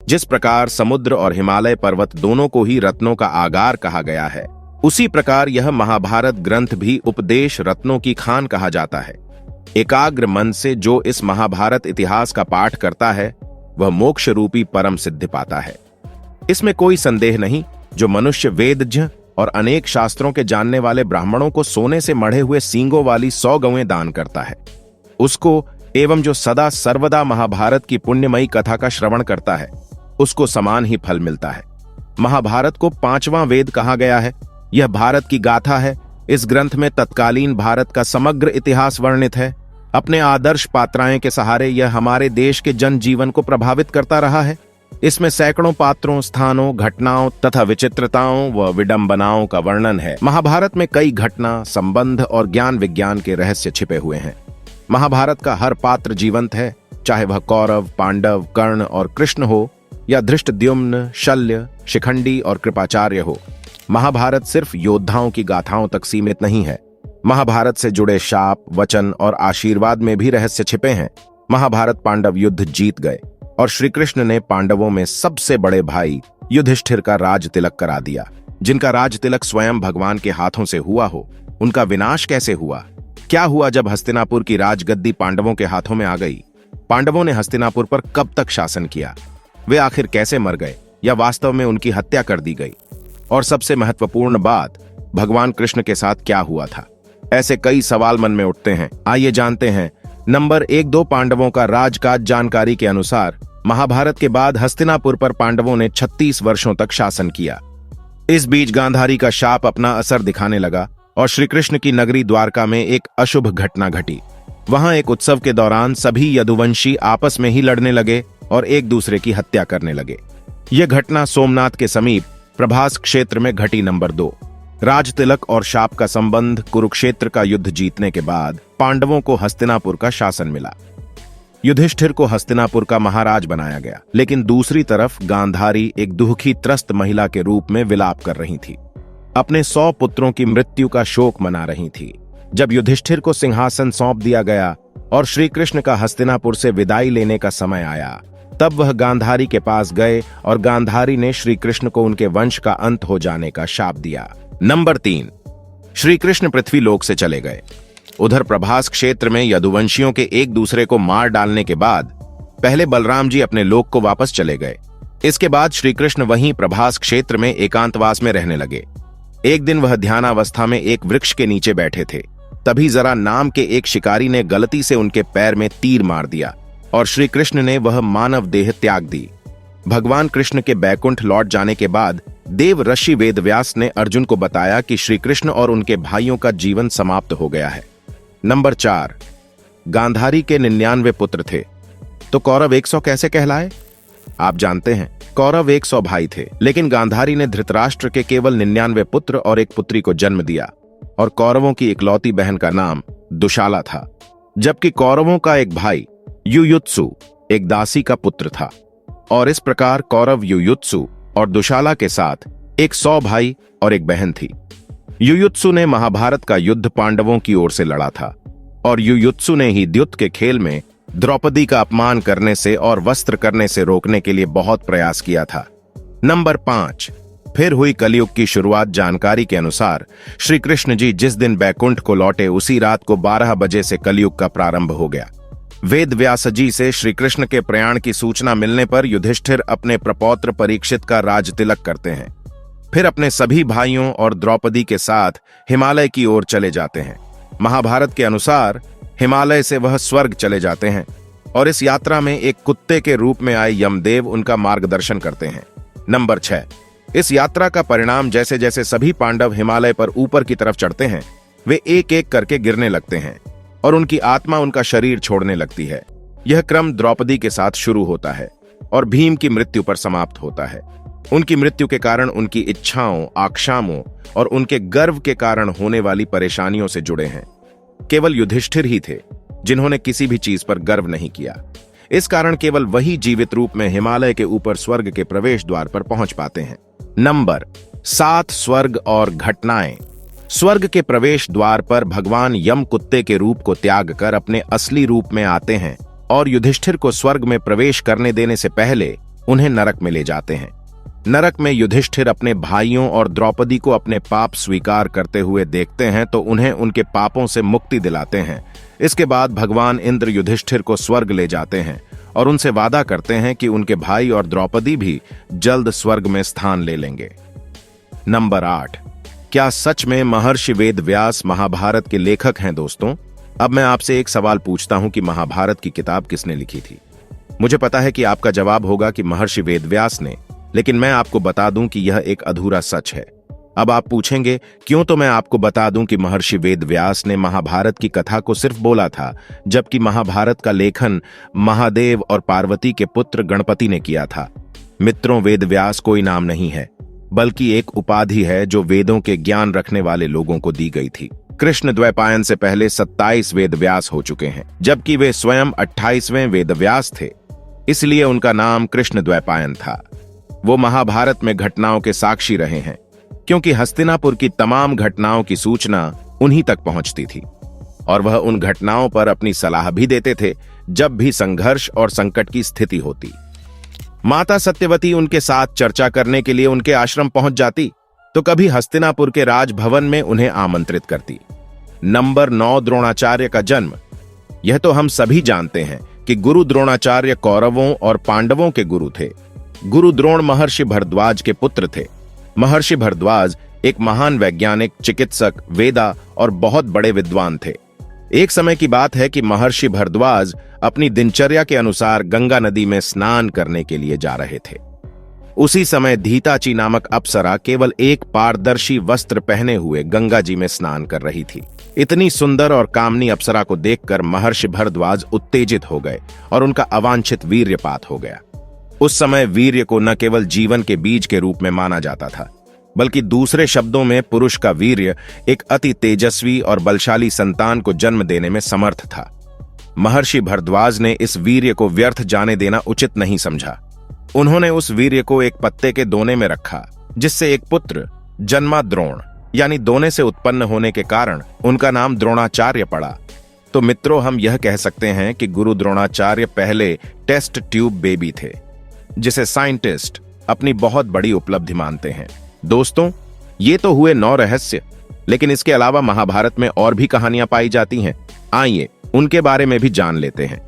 जिस प्रकार समुद्र और हिमालय पर्वत दोनों को ही रत्नों का आगार कहा गया है, उसी प्रकार यह महाभारत ग्रंथ भी उपदेश रत्नों की खान कहा जाता है। एकाग्र मन से जो इस महाभारत इतिहास का पाठ करता है वह मोक्ष रूपी परम सिद्धि पाता है। इसमें कोई संदेह नहीं, जो मनुष्य वेदज्ञ और अनेक शास्त्रों के जानने वाले ब्राह्मणों को सोने से मढ़े हुए सींगों वाली 100 गौएं दान करता है, उसको एवं जो सदा सर्वदा महाभारत की पुण्यमयी कथा का श्रवण करता है, उसको समान ही फल मिलता है। महाभारत को 5वां वेद कहा गया है। यह भारत की गाथा है। इस ग्रंथ में तत्कालीन भारत का समग्र इतिहास वर्णित है। अपने आदर्श पात्राएं के सहारे यह हमारे देश के जनजीवन को प्रभावित करता रहा है। इसमें सैकड़ों पात्रों, स्थानों, घटनाओं तथा विचित्रताओं व विडंबनाओं का वर्णन है। महाभारत में कई घटना, संबंध और ज्ञान विज्ञान के रहस्य छिपे हुए हैं। महाभारत का हर पात्र जीवंत है, चाहे वह कौरव, पांडव, कर्ण और कृष्ण हो या धृष्टद्युम्न, शल्य, शिखंडी और कृपाचार्य हो। महाभारत सिर्फ योद्धाओं की गाथाओं तक सीमित नहीं है। महाभारत से जुड़े शाप, वचन और आशीर्वाद में भी रहस्य छिपे हैं। महाभारत पांडव युद्ध जीत गए और श्री कृष्ण ने पांडवों में सबसे बड़े भाई युधिष्ठिर का राज तिलक करा दिया। जिनका राज तिलक स्वयं भगवान के हाथों से हुआ हो, उनका विनाश कैसे हुआ? क्या हुआ जब हस्तिनापुर की राजगद्दी पांडवों के हाथों में आ गई? पांडवों ने हस्तिनापुर पर कब तक शासन किया? वे आखिर कैसे मर गए या वास्तव में उनकी हत्या कर दी गई? और सबसे महत्वपूर्ण बात, भगवान कृष्ण के साथ क्या हुआ था? ऐसे कई सवाल मन में उठते हैं। आइए जानते हैं। नंबर 1-2 पांडवों का राजकाज। जानकारी के अनुसार महाभारत के बाद हस्तिनापुर पर पांडवों ने 36 वर्षों तक शासन किया। इस बीच गांधारी का शाप अपना असर दिखाने लगा और श्री कृष्ण की नगरी द्वारका में एक अशुभ घटना घटी। वहां एक उत्सव के दौरान सभी यदुवंशी आपस में ही लड़ने लगे और एक दूसरे की हत्या करने लगे। यह घटना सोमनाथ के समीप प्रभास क्षेत्र में घटी। नंबर 2, राज तिलक और शाप का संबंध। कुरुक्षेत्र का युद्ध जीतने के बाद पांडवों को हस्तिनापुर का शासन मिला। युधिष्ठिर को हस्तिनापुर का महाराज बनाया गया, लेकिन दूसरी तरफ गांधारी एक दुखी त्रस्त महिला के रूप में विलाप कर रही थी। अपने 100 पुत्रों की मृत्यु का शोक मना रही थी। जब युधिष्ठिर को सिंहासन सौंप दिया गया और श्री कृष्ण का हस्तिनापुर से विदाई लेने का समय आया, तब वह गांधारी के पास गए और गांधारी ने श्री कृष्ण को उनके वंश का अंत हो जाने का शाप दिया। नंबर 3, श्री कृष्ण पृथ्वी लोक से चले गए। उधर प्रभास क्षेत्र में यदुवंशियों के एक दूसरे को मार डालने के बाद पहले बलराम जी अपने लोक को वापस चले गए। इसके बाद श्री कृष्ण वहीं प्रभास क्षेत्र में एकांतवास में रहने लगे। एक दिन वह ध्यानावस्था में एक वृक्ष के नीचे बैठे थे। तभी जरा नाम के एक शिकारी ने गलती से उनके पैर में तीर मार दिया और श्री कृष्ण ने वह मानव देह त्याग दी। भगवान कृष्ण के बैकुंठ लौट जाने के बाद देव ऋषि वेदव्यास ने अर्जुन को बताया कि श्री कृष्ण और उनके भाइयों का जीवन समाप्त हो गया है। नंबर 4, गांधारी के 99 पुत्र थे, तो कौरव 100 कैसे कहलाए? आप जानते हैं, कौरव 100 भाई थे, लेकिन गांधारी ने धृतराष्ट्र के केवल 99 पुत्र और एक पुत्री को जन्म दिया और कौरवों की इकलौती बहन का नाम दुशाला था। जबकि कौरवों का एक भाई युयुत्सु एक दासी का पुत्र था और इस प्रकार कौरव युयुत्सु और दुशाला के साथ एक 100 भाई और एक बहन थी। युयुत्सु ने महाभारत का युद्ध पांडवों की ओर से लड़ा था और युयुत्सु ने ही द्युत के खेल में द्रौपदी का अपमान करने से और वस्त्र करने से रोकने के लिए बहुत प्रयास किया था। नंबर 5, फिर हुई कलयुग की शुरुआत। जानकारी के अनुसार श्री कृष्ण जी जिस दिन बैकुंठ को लौटे, उसी रात को 12 बजे से कलयुग का प्रारंभ हो गया। वेद व्यास जी से श्री कृष्ण के प्रयाण की सूचना मिलने पर युधिष्ठिर अपने प्रपौत्र परीक्षित का राज तिलक करते हैं। फिर अपने सभी भाइयों और द्रौपदी के साथ हिमालय की ओर चले जाते हैं। महाभारत के अनुसार हिमालय से वह स्वर्ग चले जाते हैं और इस यात्रा में एक कुत्ते के रूप में आए यमदेव उनका मार्गदर्शन करते हैं। नंबर 6, इस यात्रा का परिणाम जैसे जैसे सभी पांडव हिमालय पर ऊपर की तरफ चढ़ते हैं, वे एक एक करके गिरने लगते हैं और उनकी आत्मा उनका शरीर छोड़ने लगती है। यह क्रम द्रौपदी के साथ शुरू होता है और भीम की मृत्यु पर समाप्त होता है। उनकी मृत्यु के कारण उनकी इच्छाओं, आकांक्षाओं और उनके गर्व के कारण होने वाली परेशानियों से जुड़े हैं। केवल युधिष्ठिर ही थे जिन्होंने किसी भी चीज पर गर्व नहीं किया। इस कारण केवल वही जीवित रूप में हिमालय के ऊपर स्वर्ग के प्रवेश द्वार पर पहुंच पाते हैं। नंबर 7, स्वर्ग और घटनाएं। स्वर्ग के प्रवेश द्वार पर भगवान यम कुत्ते के रूप को त्याग कर अपने असली रूप में आते हैं और युधिष्ठिर को स्वर्ग में प्रवेश करने देने से पहले उन्हें नरक में ले जाते हैं। नरक में युधिष्ठिर अपने भाइयों और द्रौपदी को अपने पाप स्वीकार करते हुए देखते हैं तो उन्हें उनके पापों से मुक्ति दिलाते हैं। इसके बाद भगवान इंद्र युधिष्ठिर को स्वर्ग ले जाते हैं और उनसे वादा करते हैं कि उनके भाई और द्रौपदी भी जल्द स्वर्ग में स्थान ले लेंगे। नंबर 8, क्या सच में महर्षि वेदव्यास महाभारत के लेखक हैं दोस्तों? अब मैं आपसे एक सवाल पूछता हूं कि महाभारत की किताब किसने लिखी थी? मुझे पता है कि आपका जवाब होगा कि महर्षि वेदव्यास ने, लेकिन मैं आपको बता दूं कि यह एक अधूरा सच है। अब आप पूछेंगे क्यों, तो मैं आपको बता दूं कि महर्षि वेदव्यास ने महाभारत की कथा को सिर्फ बोला था, जबकि महाभारत का लेखन महादेव और पार्वती के पुत्र गणपति ने किया था। मित्रों, वेदव्यास कोई नाम नहीं है, बल्कि एक उपाधि है जो वेदों के ज्ञान रखने वाले लोगों को दी गई थी। कृष्ण द्वैपायन से पहले 27 वेदव्यास हो चुके हैं, जबकि वे स्वयं 28वें वेदव्यास थे, इसलिए उनका नाम कृष्ण द्वैपायन था। वो महाभारत में घटनाओं के साक्षी रहे हैं, क्योंकि हस्तिनापुर की तमाम घटनाओं की सूचना उन्हीं तक पहुंचती थी और वह उन घटनाओं पर अपनी सलाह भी देते थे जब भी संघर्ष और संकट की स्थिति होती। माता सत्यवती उनके साथ चर्चा करने के लिए उनके आश्रम पहुंच जाती तो कभी हस्तिनापुर के राजभवन में उन्हें आमंत्रित करती। नंबर 9, द्रोणाचार्य का जन्म। यह तो हम सभी जानते हैं कि गुरु द्रोणाचार्य कौरवों और पांडवों के गुरु थे। गुरु द्रोण महर्षि भरद्वाज के पुत्र थे। महर्षि भरद्वाज एक महान वैज्ञानिक, चिकित्सक, वेदा और बहुत बड़े विद्वान थे। एक समय की बात है कि महर्षि भरद्वाज अपनी दिनचर्या के अनुसार गंगा नदी में स्नान करने के लिए जा रहे थे। उसी समय धीताची नामक अप्सरा केवल एक पारदर्शी वस्त्र पहने हुए गंगा जी में स्नान कर रही थी। इतनी सुंदर और कामनी अप्सरा को देखकर महर्षि भरद्वाज उत्तेजित हो गए और उनका अवांछित वीर्यपात हो गया। उस समय वीर्य को न केवल जीवन के बीज के रूप में माना जाता था, बल्कि दूसरे शब्दों में पुरुष का वीर्य एक अति तेजस्वी और बलशाली संतान को जन्म देने में समर्थ था। महर्षि भरद्वाज ने इस वीर्य को व्यर्थ जाने देना उचित नहीं समझा। उन्होंने उस वीर्य को एक पत्ते के दोने में रखा, जिससे एक पुत्र जन्मा द्रोण, यानी दोने से उत्पन्न होने के कारण उनका नाम द्रोणाचार्य पड़ा। तो मित्रों, हम यह कह सकते हैं कि गुरु द्रोणाचार्य पहले टेस्ट ट्यूब बेबी थे, जिसे साइंटिस्ट अपनी बहुत बड़ी उपलब्धि मानते हैं। दोस्तों, ये तो हुए 9 रहस्य, लेकिन इसके अलावा महाभारत में और भी कहानियां पाई जाती हैं। आइए उनके बारे में भी जान लेते हैं।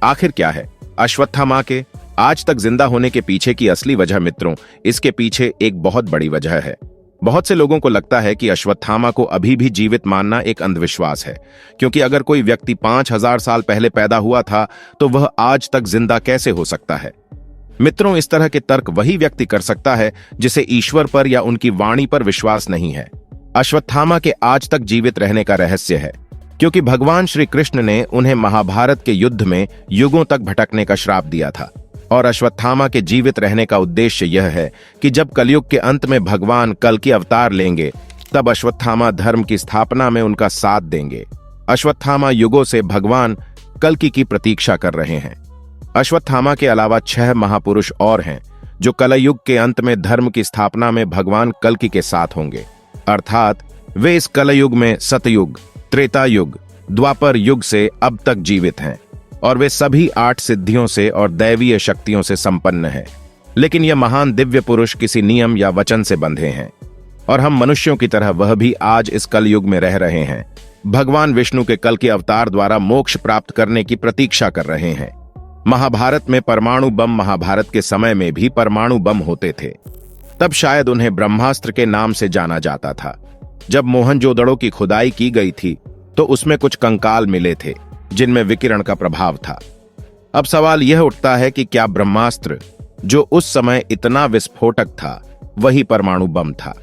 आखिर क्या है अश्वत्थामा के आज तक जिंदा होने के पीछे की असली वजह? मित्रों, इसके पीछे एक बहुत बड़ी वजह है। बहुत से लोगों को लगता है कि अश्वत्थामा को अभी भी जीवित मानना एक अंधविश्वास है, क्योंकि अगर कोई व्यक्ति 5000 साल पहले पैदा हुआ था तो वह आज तक जिंदा कैसे हो सकता है? मित्रों, इस तरह के तर्क वही व्यक्ति कर सकता है जिसे ईश्वर पर या उनकी वाणी पर विश्वास नहीं है। अश्वत्थामा के आज तक जीवित रहने का रहस्य है क्योंकि भगवान श्री कृष्ण ने उन्हें महाभारत के युद्ध में युगों तक भटकने का श्राप दिया था। और अश्वत्थामा के जीवित रहने का उद्देश्य यह है कि जब कलयुग के अंत में भगवान कल्कि अवतार लेंगे, तब अश्वत्थामा धर्म की स्थापना में उनका साथ देंगे। अश्वत्थामा युगों से भगवान कल्कि की प्रतीक्षा कर रहे हैं। अश्वत्थामा के अलावा 6 महापुरुष और हैं जो कलयुग के अंत में धर्म की स्थापना में भगवान कल्कि के साथ होंगे। अर्थात वे इस कलयुग में सतयुग, त्रेता युग, द्वापर युग से अब तक जीवित हैं और वे सभी 8 सिद्धियों से और दैवीय शक्तियों से संपन्न हैं। लेकिन यह महान दिव्य पुरुष किसी नियम या वचन से बंधे हैं और हम मनुष्यों की तरह वह भी आज इस कलयुग में रह रहे हैं। भगवान विष्णु के कल्कि अवतार द्वारा मोक्ष प्राप्त करने की प्रतीक्षा कर रहे हैं। महाभारत में परमाणु बम महाभारत के समय में भी परमाणु बम होते थे। तब शायद उन्हें ब्रह्मास्त्र के नाम से जाना जाता था। जब मोहनजोदड़ो की खुदाई की गई थी तो उसमें कुछ कंकाल मिले थे जिनमें विकिरण का प्रभाव था। अब सवाल यह उठता है कि क्या ब्रह्मास्त्र, जो उस समय इतना विस्फोटक था, वही परमाणु बम था?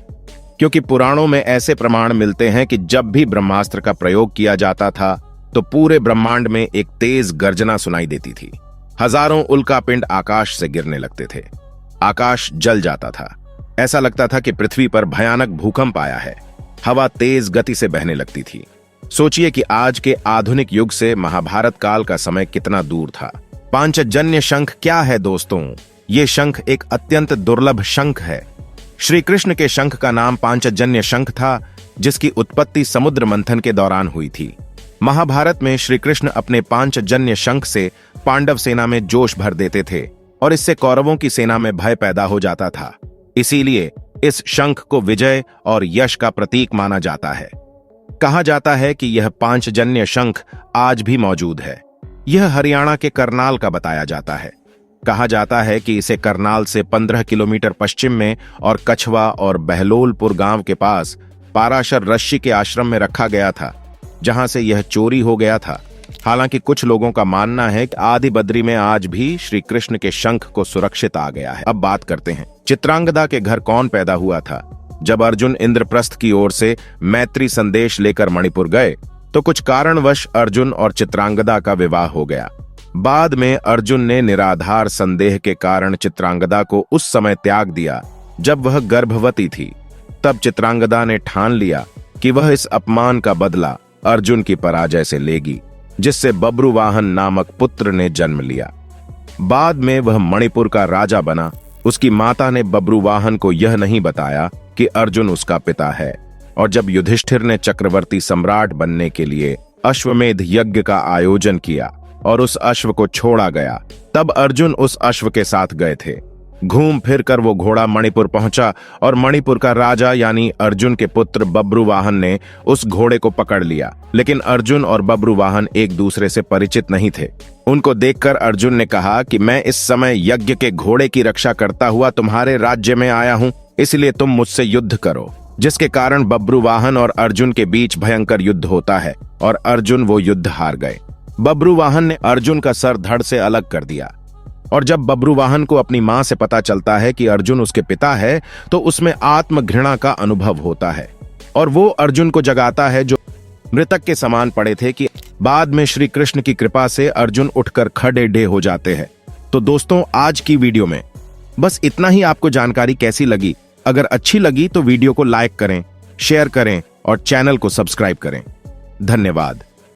क्योंकि पुराणों में ऐसे प्रमाण मिलते हैं कि जब भी ब्रह्मास्त्र का प्रयोग किया जाता था तो पूरे ब्रह्मांड में एक तेज गर्जना सुनाई देती थी। हजारों उल्कापिंड आकाश से गिरने लगते थे। आकाश जल जाता था। ऐसा लगता था कि पृथ्वी पर भयानक भूकंप आया है। हवा तेज गति से बहने लगती थी। सोचिए कि आज के आधुनिक युग से महाभारत काल का समय कितना दूर था। पांचजन्य शंख क्या है दोस्तों? ये शंख एक अत्यंत दुर्लभ शंख है। श्री कृष्ण के शंख का नाम पांचजन्य शंख था, जिसकी उत्पत्ति समुद्र मंथन के दौरान हुई थी। महाभारत में श्री कृष्ण अपने पांचजन्य शंख से पांडव सेना में जोश भर देते थे और इससे कौरवों की सेना में भय पैदा हो जाता था। इसीलिए इस शंख को विजय और यश का प्रतीक माना जाता है। कहा जाता है कि यह पांचजन्य शंख आज भी मौजूद है। यह हरियाणा के करनाल का बताया जाता है। कहा जाता है कि इसे करनाल से 15 किलोमीटर पश्चिम में और कछवा और बहलोलपुर गांव के पास पाराशर ऋषि के आश्रम में रखा गया था, जहां से यह चोरी हो गया था। हालांकि कुछ लोगों का मानना है कि आदि बद्री में आज भी श्री कृष्ण के शंख को सुरक्षित आ गया है। अब बात करते हैं चित्रांगदा के घर कौन पैदा हुआ था। जब अर्जुन इंद्रप्रस्थ की ओर से मैत्री संदेश लेकर मणिपुर गए तो कुछ कारणवश अर्जुन और चित्रांगदा का विवाह हो गया। बाद में अर्जुन ने निराधार संदेह के कारण चित्रांगदा को उस समय त्याग दिया जब वह गर्भवती थी। तब चित्रांगदा ने ठान लिया कि वह इस अपमान का बदला अर्जुन की पराजय से लेगी, जिससे बब्रुवाहन नामक पुत्र ने जन्म लिया। बाद में वह मणिपुर का राजा बना। उसकी माता ने बब्रुवाहन को यह नहीं बताया कि अर्जुन उसका पिता है, और जब युधिष्ठिर ने चक्रवर्ती सम्राट बनने के लिए अश्वमेध यज्ञ का आयोजन किया और उस अश्व को छोड़ा गया, तब अर्जुन उस अश्व के साथ गए थे। घूम फिर कर वो घोड़ा मणिपुर पहुंचा और मणिपुर का राजा यानी अर्जुन के पुत्र बब्रुवाहन ने उस घोड़े को पकड़ लिया। लेकिन अर्जुन और बब्रुवाहन एक दूसरे से परिचित नहीं थे। उनको देखकर अर्जुन ने कहा कि मैं इस समय यज्ञ के घोड़े की रक्षा करता हुआ तुम्हारे राज्य में आया हूं, इसलिए तुम मुझसे युद्ध करो। जिसके कारण बब्रुवाहन और अर्जुन के बीच भयंकर युद्ध होता है और अर्जुन वो युद्ध हार गए। बब्रुवाहन ने अर्जुन का सर धड़ से अलग कर दिया, और जब बब्रुवाहन को अपनी मां से पता चलता है कि अर्जुन उसके पिता है तो उसमें आत्मघृणा का अनुभव होता है और वो अर्जुन को जगाता है जो मृतक के समान पड़े थे। कि बाद में श्री कृष्ण की कृपा से अर्जुन उठकर खड़े हो जाते हैं। तो दोस्तों, आज की वीडियो में बस इतना ही। आपको जानकारी कैसी लगी? अगर अच्छी लगी तो वीडियो को लाइक करें, शेयर करें और चैनल को सब्सक्राइब करें। धन्यवाद।